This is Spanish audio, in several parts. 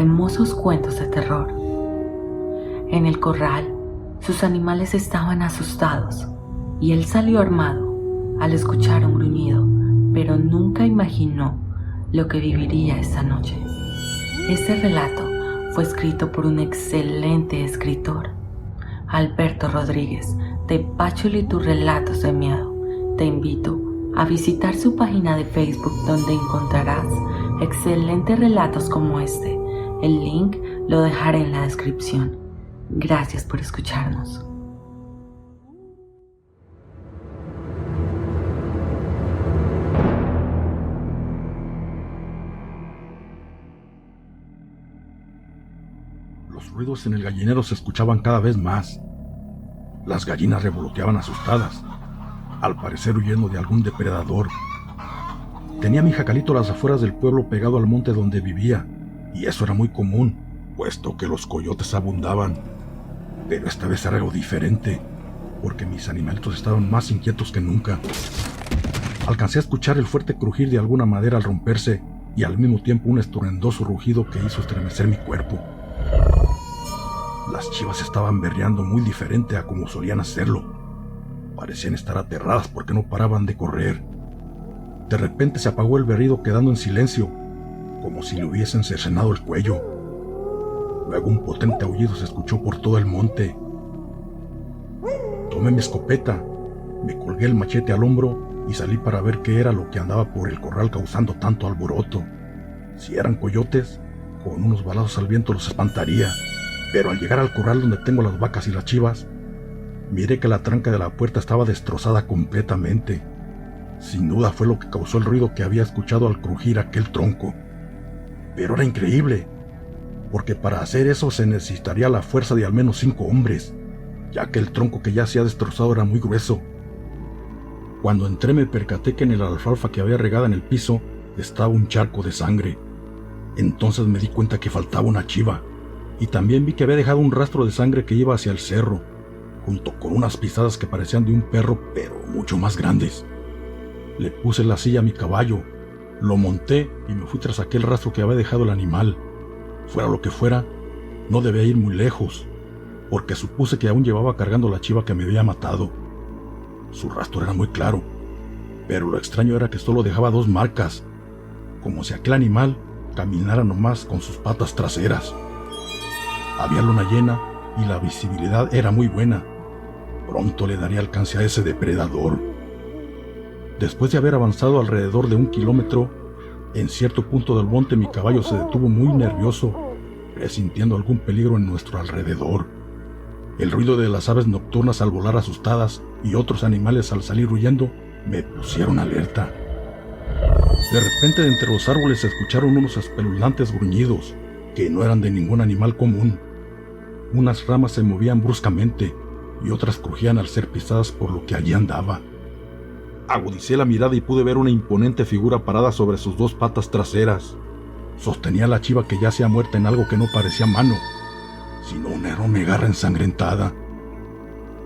hermosos cuentos de terror. En el corral, sus animales estaban asustados y él salió armado al escuchar un gruñido, pero nunca imaginó lo que viviría esa noche. Este relato fue escrito por un excelente escritor, Alberto Rodríguez, de Pachuli Tus Relatos de Miedo. Te invito a visitar su página de Facebook, donde encontrarás excelentes relatos como este. El link lo dejaré en la descripción. Gracias por escucharnos. Los ruidos en el gallinero se escuchaban cada vez más. Las gallinas revoloteaban asustadas, al parecer huyendo de algún depredador. Tenía mi jacalito a las afueras del pueblo, pegado al monte donde vivía, y eso era muy común, puesto que los coyotes abundaban. Pero esta vez era algo diferente, porque mis animalitos estaban más inquietos que nunca. Alcancé a escuchar el fuerte crujir de alguna madera al romperse, y al mismo tiempo un estruendoso rugido que hizo estremecer mi cuerpo. Las chivas estaban berreando muy diferente a como solían hacerlo. Parecían estar aterradas porque no paraban de correr. De repente se apagó el berrido, quedando en silencio, como si le hubiesen cercenado el cuello. Luego un potente aullido se escuchó por todo el monte. Tomé mi escopeta, me colgué el machete al hombro y salí para ver qué era lo que andaba por el corral causando tanto alboroto. Si eran coyotes, con unos balazos al viento los espantaría, pero al llegar al corral donde tengo las vacas y las chivas, miré que la tranca de la puerta estaba destrozada completamente. Sin duda fue lo que causó el ruido que había escuchado al crujir aquel tronco. Pero era increíble, porque para hacer eso se necesitaría la fuerza de al menos 5 hombres, ya que el tronco que ya se había destrozado era muy grueso. Cuando entré me percaté que en el alfalfa que había regada en el piso estaba un charco de sangre. Entonces me di cuenta que faltaba una chiva, y también vi que había dejado un rastro de sangre que iba hacia el cerro, junto con unas pisadas que parecían de un perro, pero mucho más grandes. Le puse la silla a mi caballo, lo monté y me fui tras aquel rastro que había dejado el animal. Fuera lo que fuera, no debía ir muy lejos, porque supuse que aún llevaba cargando la chiva que me había matado. Su rastro era muy claro, pero lo extraño era que solo dejaba 2 marcas, como si aquel animal caminara nomás con sus patas traseras. Había luna llena y la visibilidad era muy buena. Pronto le daría alcance a ese depredador. Después de haber avanzado alrededor de 1 kilómetro, en cierto punto del monte mi caballo se detuvo muy nervioso, presintiendo algún peligro en nuestro alrededor. El ruido de las aves nocturnas al volar asustadas y otros animales al salir huyendo me pusieron alerta. De repente, de entre los árboles se escucharon unos espeluznantes gruñidos, que no eran de ningún animal común. Unas ramas se movían bruscamente y otras crujían al ser pisadas por lo que allí andaba. Agudicé la mirada y pude ver una imponente figura parada sobre sus 2 patas traseras. Sostenía la chiva que yacía muerta en algo que no parecía mano, sino una enorme garra ensangrentada.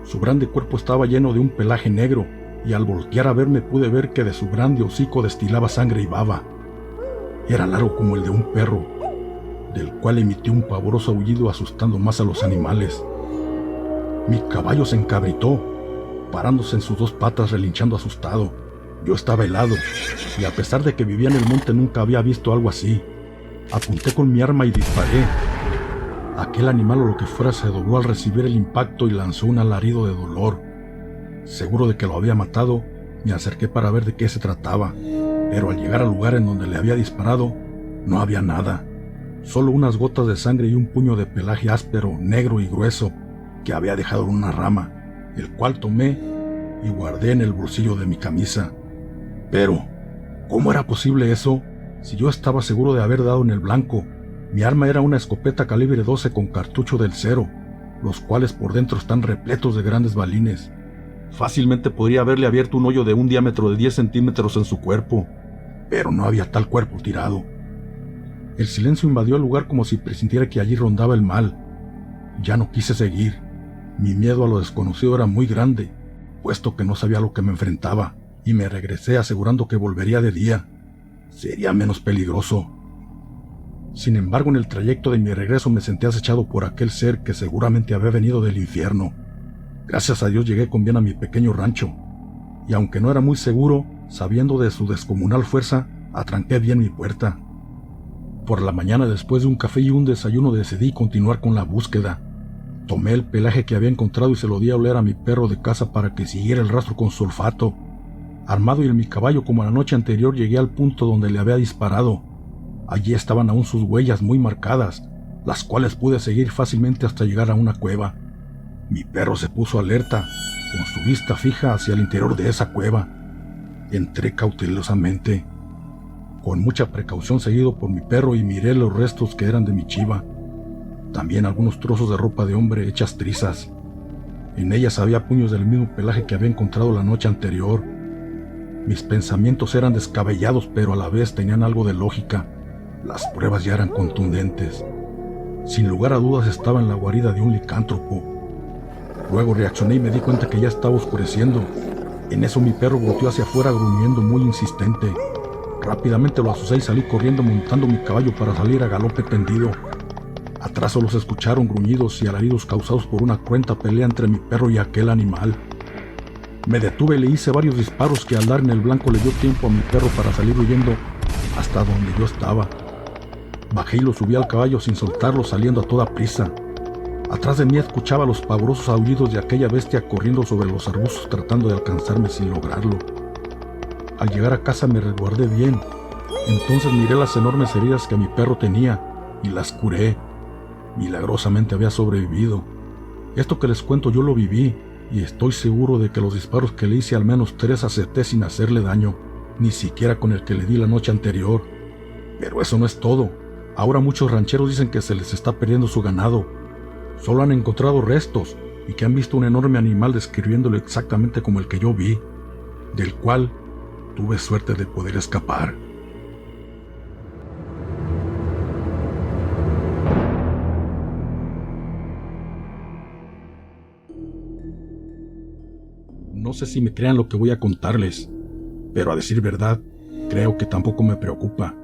Su grande cuerpo estaba lleno de un pelaje negro, y al voltear a verme pude ver que de su grande hocico destilaba sangre y baba. Era largo como el de un perro, del cual emitió un pavoroso aullido, asustando más a los animales. Mi caballo se encabritó, parándose en sus 2 patas, relinchando asustado. Yo estaba helado, y a pesar de que vivía en el monte nunca había visto algo así. Apunté con mi arma y disparé. Aquel animal o lo que fuera se dobló al recibir el impacto y lanzó un alarido de dolor. Seguro de que lo había matado, me acerqué para ver de qué se trataba, pero al llegar al lugar en donde le había disparado, no había nada. Solo unas gotas de sangre y un puño de pelaje áspero, negro y grueso, que había dejado en una rama, el cual tomé y guardé en el bolsillo de mi camisa. Pero, ¿cómo era posible eso, si yo estaba seguro de haber dado en el blanco? Mi arma era una escopeta calibre 12 con cartucho del 0, los cuales por dentro están repletos de grandes balines. Fácilmente podría haberle abierto un hoyo de un diámetro de 10 centímetros en su cuerpo, pero no había tal cuerpo tirado. El silencio invadió el lugar como si presintiera que allí rondaba el mal. Ya no quise seguir. Mi miedo a lo desconocido era muy grande, puesto que no sabía a lo que me enfrentaba, y me regresé asegurando que volvería de día. Sería menos peligroso. Sin embargo, en el trayecto de mi regreso me sentí acechado por aquel ser que seguramente había venido del infierno. Gracias a Dios llegué con bien a mi pequeño rancho, y aunque no era muy seguro, sabiendo de su descomunal fuerza, atranqué bien mi puerta. Por la mañana, después de un café y un desayuno, decidí continuar con la búsqueda. Tomé el pelaje que había encontrado y se lo di a oler a mi perro de casa para que siguiera el rastro con su olfato. Armado y en mi caballo como la noche anterior, llegué al punto donde le había disparado. Allí estaban aún sus huellas muy marcadas, las cuales pude seguir fácilmente hasta llegar a una cueva. Mi perro se puso alerta, con su vista fija hacia el interior de esa cueva. Entré cautelosamente, con mucha precaución seguido por mi perro, y miré los restos que eran de mi chiva. También algunos trozos de ropa de hombre hechas trizas. En ellas había puños del mismo pelaje que había encontrado la noche anterior. Mis pensamientos eran descabellados, pero a la vez tenían algo de lógica. Las pruebas ya eran contundentes. Sin lugar a dudas estaba en la guarida de un licántropo. Luego reaccioné y me di cuenta que ya estaba oscureciendo. En eso mi perro volteó hacia afuera gruñendo muy insistente. Rápidamente lo asusté y salí corriendo montando mi caballo para salir a galope tendido. Atrás solo se escucharon gruñidos y alaridos causados por una cruenta pelea entre mi perro y aquel animal. Me detuve y le hice varios disparos que al dar en el blanco le dio tiempo a mi perro para salir huyendo hasta donde yo estaba. Bajé y lo subí al caballo sin soltarlo, saliendo a toda prisa. Atrás de mí escuchaba los pavorosos aullidos de aquella bestia corriendo sobre los arbustos tratando de alcanzarme sin lograrlo. Al llegar a casa me resguardé bien. Entonces miré las enormes heridas que mi perro tenía y las curé. Milagrosamente había sobrevivido. Esto que les cuento yo lo viví, y estoy seguro de que los disparos que le hice al menos 3 acerté sin hacerle daño, ni siquiera con el que le di la noche anterior. Pero eso no es todo. Ahora muchos rancheros dicen que se les está perdiendo su ganado. Solo han encontrado restos y que han visto un enorme animal describiéndolo exactamente como el que yo vi, del cual tuve suerte de poder escapar. No sé si me crean lo que voy a contarles, pero a decir verdad, creo que tampoco me preocupa,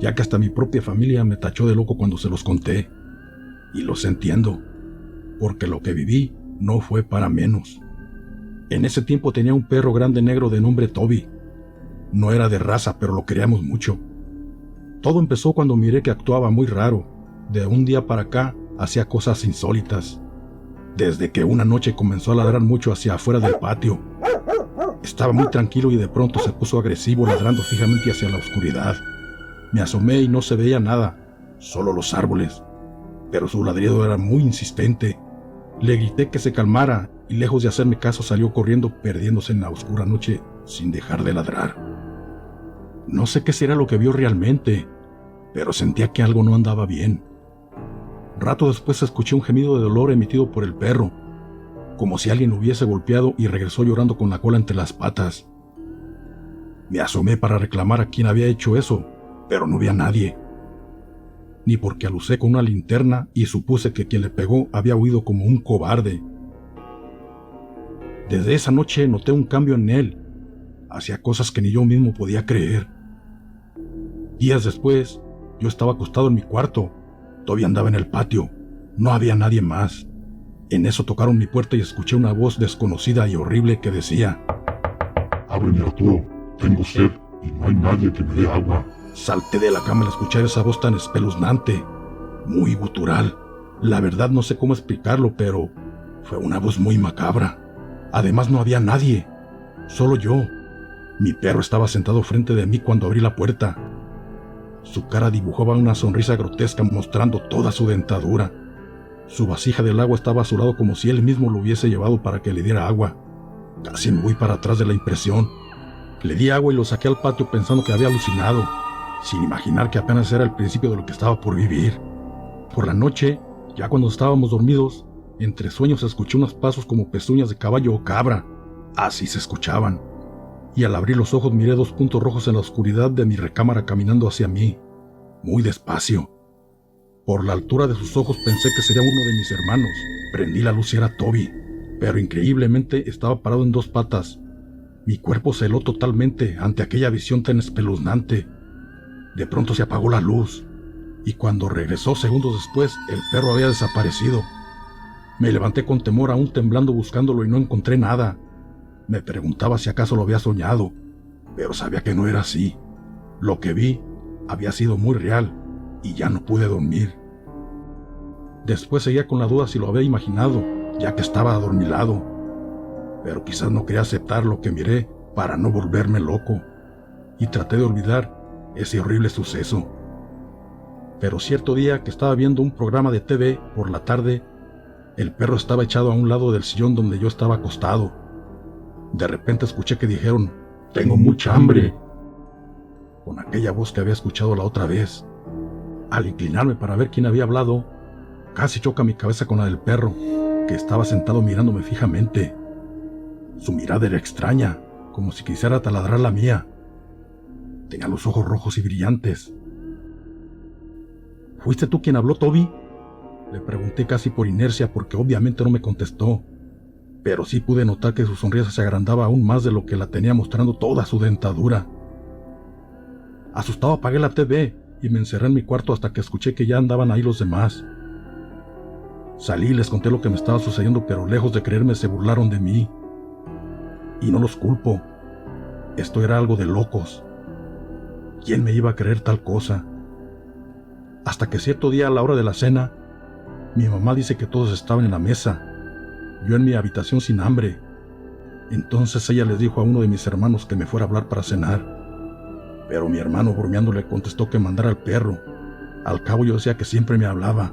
ya que hasta mi propia familia me tachó de loco cuando se los conté. Y los entiendo, porque lo que viví no fue para menos. En ese tiempo tenía un perro grande negro de nombre Toby. No era de raza, pero lo queríamos mucho. Todo empezó cuando miré que actuaba muy raro. De un día para acá hacía cosas insólitas. Desde que una noche comenzó a ladrar mucho hacia afuera del patio. Estaba muy tranquilo y de pronto se puso agresivo, ladrando fijamente hacia la oscuridad. Me asomé y no se veía nada, solo los árboles. Pero su ladrido era muy insistente. Le grité que se calmara y lejos de hacerme caso salió corriendo, perdiéndose en la oscura noche sin dejar de ladrar. No sé qué será lo que vio realmente, pero sentía que algo no andaba bien. Rato después escuché un gemido de dolor emitido por el perro, como si alguien lo hubiese golpeado, y regresó llorando con la cola entre las patas. Me asomé para reclamar a quien había hecho eso, pero no vi a nadie. Ni porque alucé con una linterna y supuse que quien le pegó había huido como un cobarde. Desde esa noche noté un cambio en él. Hacía cosas que ni yo mismo podía creer. Días después, yo estaba acostado en mi cuarto. Todavía andaba en el patio. No había nadie más. En eso tocaron mi puerta y escuché una voz desconocida y horrible que decía: «Ábreme, Arturo, tengo sed y no hay nadie que me dé agua». Salté de la cama al escuchar esa voz tan espeluznante, muy gutural. La verdad no sé cómo explicarlo, pero fue una voz muy macabra. Además no había nadie, solo yo. Mi perro estaba sentado frente de mí cuando abrí la puerta. Su cara dibujaba una sonrisa grotesca mostrando toda su dentadura. Su vasija del agua estaba a su lado como si él mismo lo hubiese llevado para que le diera agua. Casi me voy para atrás de la impresión. Le di agua y lo saqué al patio pensando que había alucinado, sin imaginar que apenas era el principio de lo que estaba por vivir. Por la noche, ya cuando estábamos dormidos, entre sueños escuché unos pasos como pezuñas de caballo o cabra. Así se escuchaban. Y al abrir los ojos miré 2 puntos rojos en la oscuridad de mi recámara caminando hacia mí, muy despacio. Por la altura de sus ojos pensé que sería uno de mis hermanos. Prendí la luz y era Toby, pero increíblemente estaba parado en 2 patas. Mi cuerpo se heló totalmente ante aquella visión tan espeluznante. De pronto se apagó la luz, y cuando regresó segundos después, el perro había desaparecido. Me levanté con temor, aún temblando buscándolo, y no encontré nada. Me preguntaba si acaso lo había soñado, pero sabía que no era así. Lo que vi había sido muy real y ya no pude dormir. Después seguía con la duda si lo había imaginado, ya que estaba adormilado, pero quizás no quería aceptar lo que miré para no volverme loco, y traté de olvidar ese horrible suceso. Pero cierto día que estaba viendo un programa de TV por la tarde, el perro estaba echado a un lado del sillón donde yo estaba acostado. De repente escuché que dijeron: «Tengo mucha hambre», con aquella voz que había escuchado la otra vez. Al inclinarme para ver quién había hablado, casi choca mi cabeza con la del perro, que estaba sentado mirándome fijamente. Su mirada era extraña, como si quisiera taladrar la mía. Tenía los ojos rojos y brillantes. «¿Fuiste tú quien habló, Toby?», le pregunté casi por inercia, porque obviamente no me contestó, pero sí pude notar que su sonrisa se agrandaba aún más de lo que la tenía, mostrando toda su dentadura. Asustado apagué la TV y me encerré en mi cuarto hasta que escuché que ya andaban ahí los demás. Salí y les conté lo que me estaba sucediendo, pero lejos de creerme se burlaron de mí. Y no los culpo. Esto era algo de locos. ¿Quién me iba a creer tal cosa? Hasta que cierto día, a la hora de la cena, mi mamá dice que todos estaban en la mesa, yo en mi habitación sin hambre. Entonces ella les dijo a uno de mis hermanos que me fuera a hablar para cenar, pero mi hermano, bromeando, le contestó que mandara al perro. Al cabo yo decía que siempre me hablaba.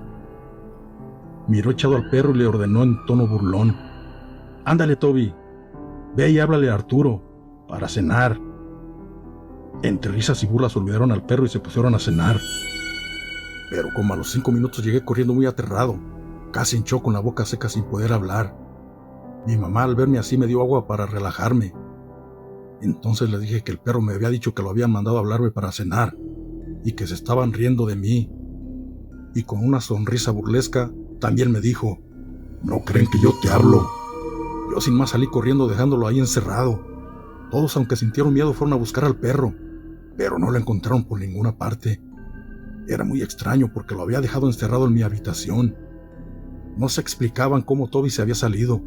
Miró echado al perro y le ordenó en tono burlón: «Ándale, Toby, ve y háblale a Arturo para cenar». Entre risas y burlas olvidaron al perro y se pusieron a cenar. Pero como a los 5 minutos llegué corriendo muy aterrado, casi en shock, con la boca seca sin poder hablar. Mi mamá, al verme así, me dio agua para relajarme. Entonces le dije que el perro me había dicho que lo habían mandado a hablarme para cenar y que se estaban riendo de mí. Y con una sonrisa burlesca también me dijo: «¿No creen que yo te hablo?». Yo sin más salí corriendo, dejándolo ahí encerrado. Todos, aunque sintieron miedo, fueron a buscar al perro, pero no lo encontraron por ninguna parte. Era muy extraño porque lo había dejado encerrado en mi habitación. No se explicaban cómo Toby se había salido.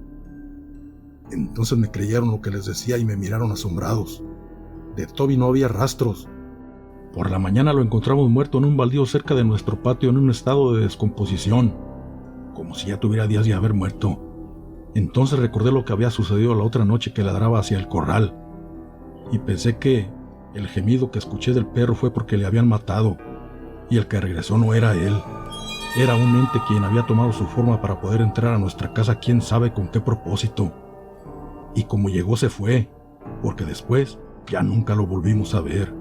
Entonces me creyeron lo que les decía y me miraron asombrados. De Toby no había rastros. Por la mañana lo encontramos muerto en un baldío cerca de nuestro patio, en un estado de descomposición, como si ya tuviera días de haber muerto. Entonces recordé lo que había sucedido la otra noche, que ladraba hacia el corral, y pensé que el gemido que escuché del perro fue porque le habían matado, y el que regresó no era él. Era un ente quien había tomado su forma para poder entrar a nuestra casa, quién sabe con qué propósito. Y como llegó se fue, porque después ya nunca lo volvimos a ver.